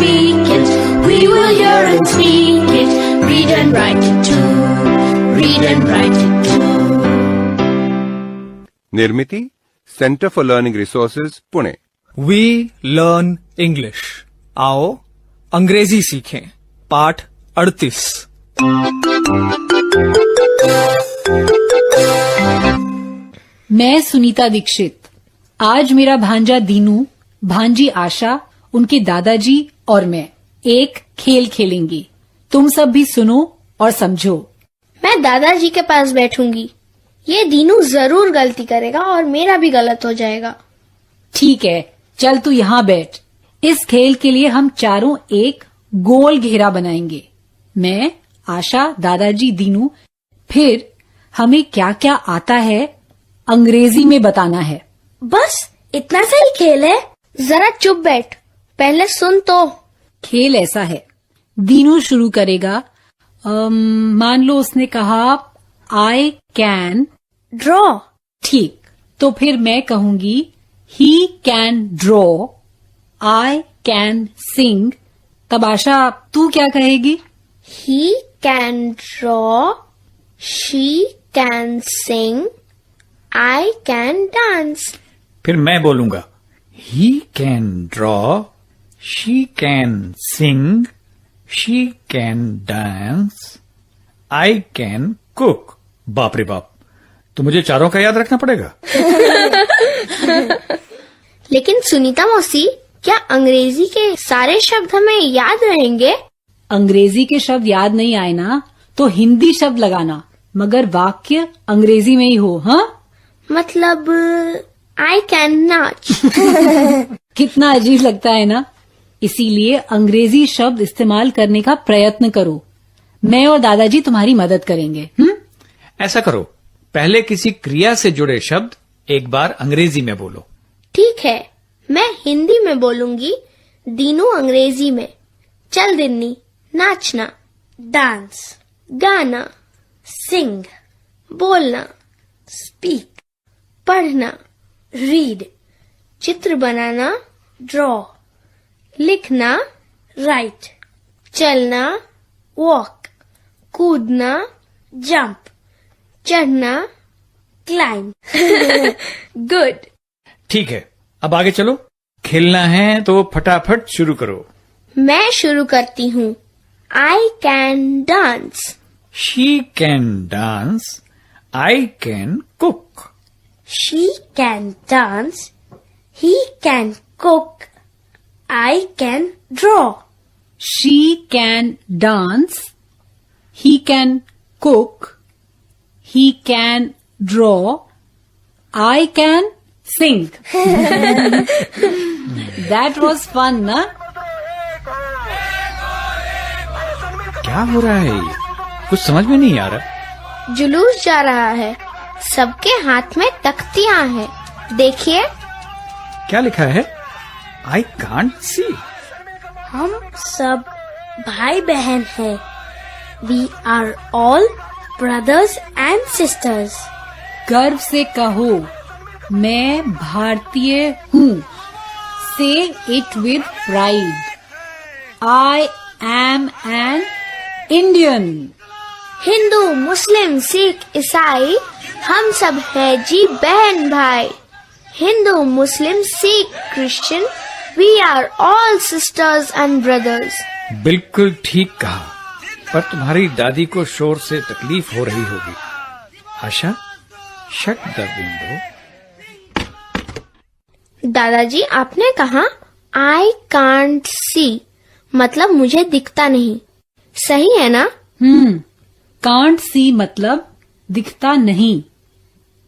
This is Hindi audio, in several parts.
speak it. We will hear and speak it. Read and write it too. Read and write it too. Nirmiti centre for learning resources Pune. We learn English. आओ अंग्रेजी सीखें। पाठ 38। मैं सुनीता दीक्षित। आज मेरा भांजा दीनू, भांजी आशा, उनके दादाजी और मैं एक खेल खेलेंगे। तुम सब भी सुनो और समझो। मैं दादाजी के पास बैठूंगी। ये दीनू जरूर गलती करेगा और मेरा भी गलत हो जाएगा। ठीक है, चल तू यहाँ बैठ। इस खेल के लिए हम चारों एक गोल घेरा बनाएंगे। मैं, आशा, दादाजी, दीनू। फिर हमें क्या क्या आता है अंग्रेजी में बताना है। बस इतना सा ही खेल है? जरा चुप बैठ, पहले सुन तो। खेल ऐसा है, दीनू शुरू करेगा। मान लो उसने कहा आई कैन ड्रॉ। ठीक, तो फिर मैं कहूंगी he can draw, I can sing. तब आशा तू क्या कहेगी? He can draw, she can sing, I can dance. फिर मैं बोलूंगा He can draw, she can sing, she can dance, I can cook. बाप रे बाप, तो मुझे चारों का याद रखना पड़ेगा। लेकिन सुनीता मौसी, क्या अंग्रेजी के सारे शब्द हमें याद रहेंगे? अंग्रेजी के शब्द याद नहीं आए ना तो हिंदी शब्द लगाना, मगर वाक्य अंग्रेजी में ही हो। हाँ, मतलब आई कैन नाच। कितना अजीब लगता है ना। इसीलिए अंग्रेजी शब्द इस्तेमाल करने का प्रयत्न करो। मैं और दादाजी तुम्हारी मदद करेंगे। ऐसा करो, पहले किसी क्रिया से जुड़े शब्द एक बार अंग्रेजी में बोलो। ठीक है, मैं हिंदी में बोलूंगी, दीनू अंग्रेजी में। चल दिन्नी, नाचना, डांस, गाना, सिंग, बोलना, स्पीक, पढ़ना, रीड, चित्र बनाना, ड्रॉ, लिखना, राइट, चलना, वॉक, कूदना, जंप, चढ़ना, क्लाइंब। गुड। ठीक है, अब आगे चलो। खेलना है तो फटाफट शुरू करो। मैं शुरू करती हूँ। I can dance. She can dance, I can cook. She can dance. He can cook. I can draw. She can dance, he can cook, he can draw, I can sing. That was fun, ना? क्या हो रहा है ये? कुछ समझ में नहीं आ रहा। जुलूस जा रहा है। सबके हाथ में तख्तियां हैं। देखिए। क्या लिखा है? I can't see. हम सब भाई बहन हैं। We are all brothers and sisters. गर्व से कहो, मैं भारतीय हूँ। Say it with pride. I am an Indian. Hindu, Muslim, Sikh, ईसाई, हम सब हैं जी बहन भाई। Hindu, Muslim, Sikh, Christian, we are all sisters and brothers. बिल्कुल ठीक कहा, पर तुम्हारी दादी को शोर से तकलीफ हो रही होगी। आशा, शट द विंडो। दादाजी, आपने कहा I can't see, मतलब मुझे दिखता नहीं। सही है ना? कांट सी मतलब दिखता नहीं।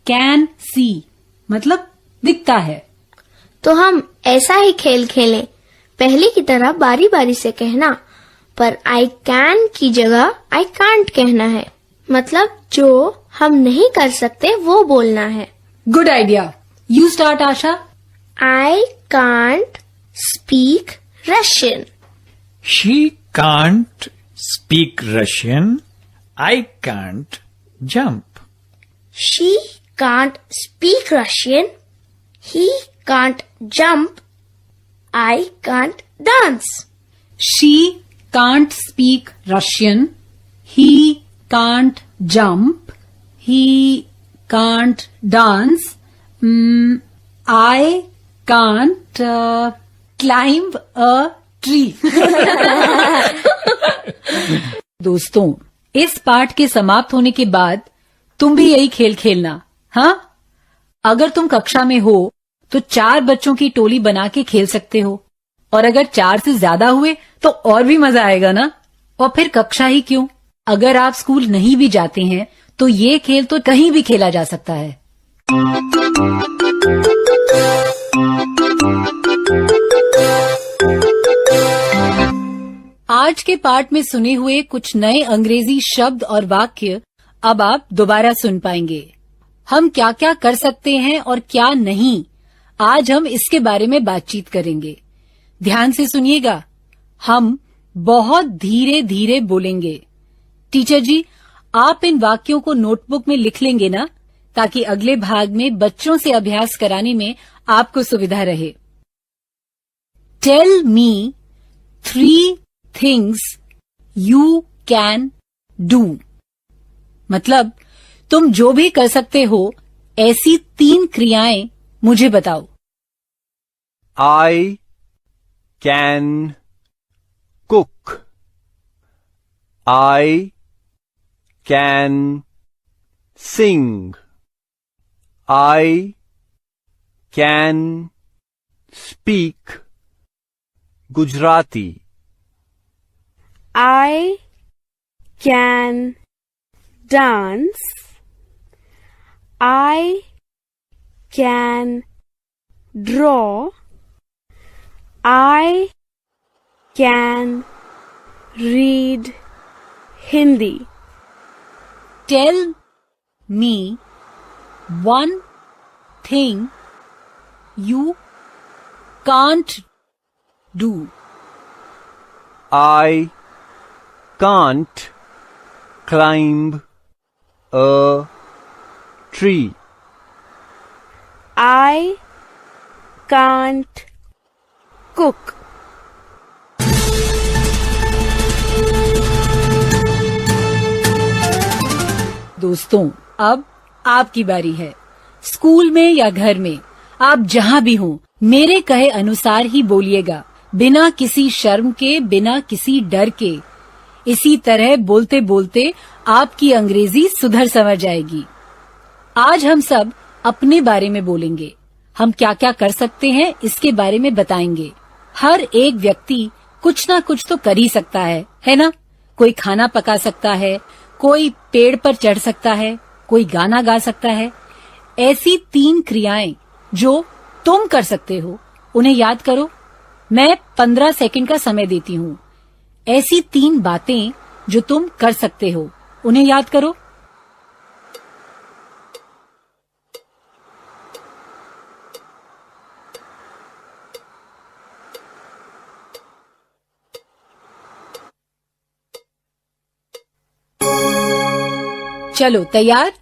कैन सी मतलब दिखता है। तो हम ऐसा ही खेल खेलें। पहले की तरह बारी बारी से कहना, पर आई कैन की जगह आई कांट कहना है। मतलब जो हम नहीं कर सकते वो बोलना है। Good idea. You start Asha. I can't speak Russian. She can't speak Russian. I can't jump. She can't speak Russian. He can't jump. I can't dance. She can't speak Russian, he can't jump, he can't dance, I can't climb a tree. दोस्तों, इस पाठ के समाप्त होने के बाद तुम भी यही खेल खेलना, हाँ? अगर तुम कक्षा में हो तो 4 बच्चों की टोली बना के खेल सकते हो, और अगर 4 से ज्यादा हुए तो और भी मजा आएगा ना। और फिर कक्षा ही क्यों, अगर आप स्कूल नहीं भी जाते हैं तो ये खेल तो कहीं भी खेला जा सकता है। आज के पाठ में सुने हुए कुछ नए अंग्रेजी शब्द और वाक्य अब आप दोबारा सुन पाएंगे। हम क्या क्या कर सकते हैं और क्या नहीं, आज हम इसके बारे में बातचीत करेंगे। ध्यान से सुनिएगा, हम बहुत धीरे धीरे बोलेंगे। टीचर जी, आप इन वाक्यों को नोटबुक में लिख लेंगे ना, ताकि अगले भाग में बच्चों से अभ्यास कराने में आपको सुविधा रहे। Tell me 3 things you can do, मतलब तुम जो भी कर सकते हो ऐसी 3 क्रियाएं मुझे बताओ। I can cook. I can sing. I can speak Gujarati. I can dance. I can draw. I can read Hindi. Tell me one thing you can't do. I can't climb a tree. I can't cook. दोस्तों, अब आपकी बारी है। स्कूल में या घर में, आप जहाँ भी हों, मेरे कहे अनुसार ही बोलिएगा, बिना किसी शर्म के, बिना किसी डर के। इसी तरह बोलते बोलते आपकी अंग्रेजी सुधर समझ जाएगी। आज हम सब अपने बारे में बोलेंगे। हम क्या क्या कर सकते हैं इसके बारे में बताएंगे। हर एक व्यक्ति कुछ ना कुछ तो कर ही सकता है ना? कोई खाना पका सकता है, कोई पेड़ पर चढ़ सकता है, कोई गाना गा सकता है। ऐसी 3 क्रियाएं जो तुम कर सकते हो, उन्हें याद करो। मैं 15 सेकंड का समय देती हूँ। ऐसी 3 बातें जो तुम कर सकते हो, उन्हें याद करो। चलो तैयार?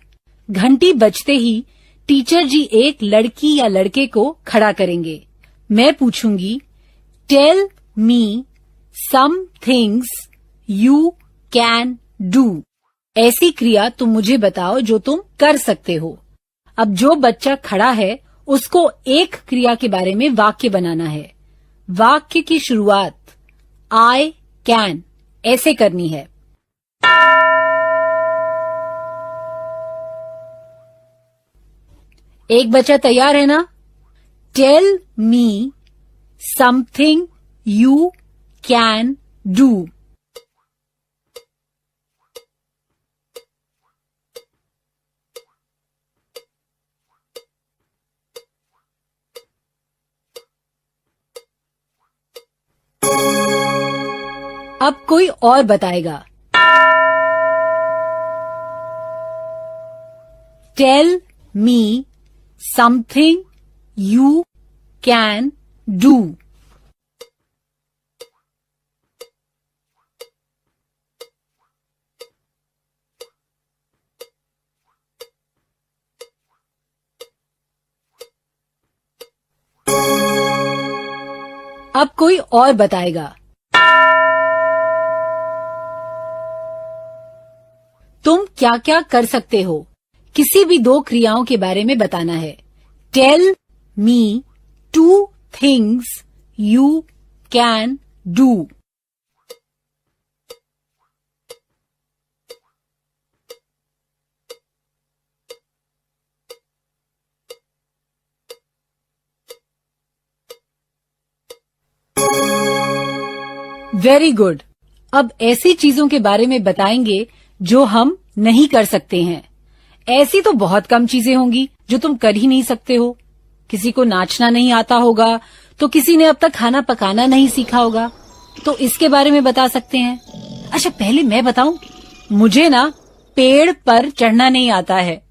घंटी बजते ही टीचर जी एक लड़की या लड़के को खड़ा करेंगे। मैं पूछूंगी, tell me some things you can do. ऐसी क्रिया तुम मुझे बताओ जो तुम कर सकते हो। अब जो बच्चा खड़ा है उसको एक क्रिया के बारे में वाक्य बनाना है। वाक्य की शुरुआत आई कैन ऐसे करनी है। एक बच्चा तैयार है ना? Tell me something you can do. अब कोई और बताएगा। Tell me something you can do. अब कोई और बताएगा। क्या क्या कर सकते हो? किसी भी 2 क्रियाओं के बारे में बताना है. Tell me 2 things you can do. Very good. अब ऐसी चीजों के बारे में बताएंगे जो हम नहीं कर सकते हैं. ऐसी तो बहुत कम चीजें होंगी जो तुम कर ही नहीं सकते हो. किसी को नाचना नहीं आता होगा, तो किसी ने अब तक खाना पकाना नहीं सीखा होगा, तो इसके बारे में बता सकते हैं. अच्छा, पहले मैं बताऊं, मुझे ना पेड़ पर चढ़ना नहीं आता है.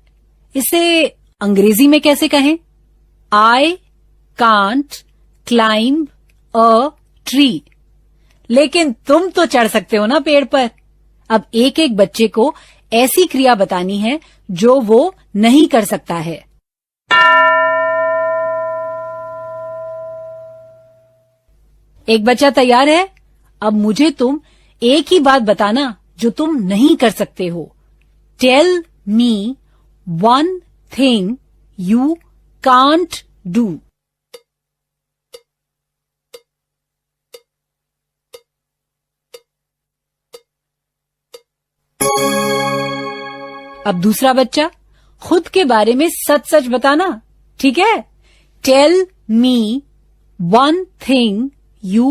इसे अंग्रेजी में कैसे कहें? I can't climb a tree. लेकिन तुम तो चढ़ सकते हो ना पेड़ पर. अब एक एक बच्चे को ऐसी क्रिया बतानी है जो वो नहीं कर सकता है. एक बच्चा तैयार है? अब मुझे तुम एक ही बात बताना जो तुम नहीं कर सकते हो. Tell me 1 thing you can't do. अब दूसरा बच्चा, खुद के बारे में सच सच बताना, ठीक है? Tell me 1 thing you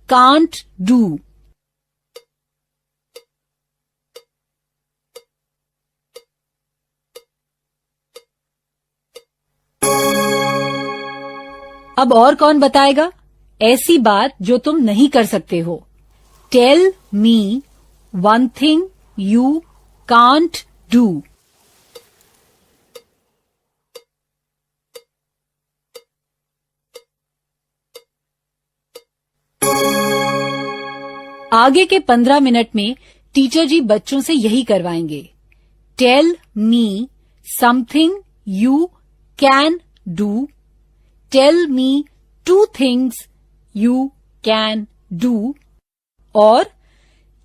can't do. अब और कौन बताएगा ऐसी बात जो तुम नहीं कर सकते हो? Tell me 1 thing you can't do. आगे के 15 मिनट में टीचर जी बच्चों से यही करवाएंगे. Tell me something you can do. Tell me 2 things you can do. और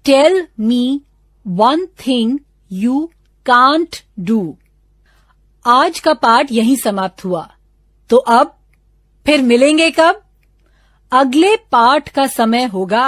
tell me 1 thing you can't do. आज का पाठ यहीं समाप्त हुआ. तो अब फिर मिलेंगे कब? अगले पाठ का समय होगा